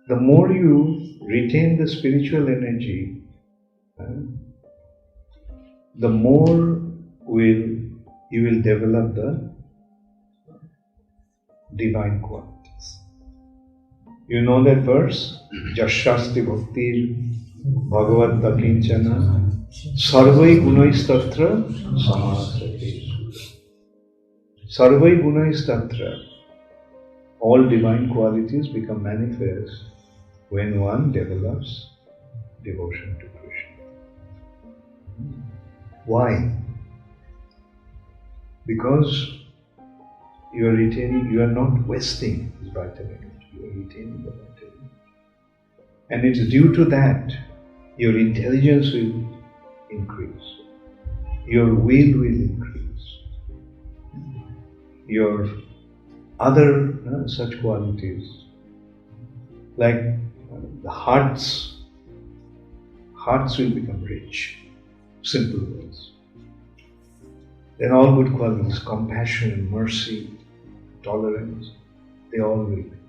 the more you retain the spiritual energy, the more you will develop the divine qualities. You know that verse? Yasyāsti bhaktir bhagavaty akiñcanā sarvair gunais tatra samāsate. Sarvair gunais tatra. All divine qualities become manifest when one develops devotion to Krishna. Why? Because you are not wasting this vital energy, you are retaining the vital energy. And it is due to that, your intelligence will increase, your will increase, your other such qualities, like the hearts will become rich, simple words. Then all good qualities, compassion, mercy, tolerance, they all will become.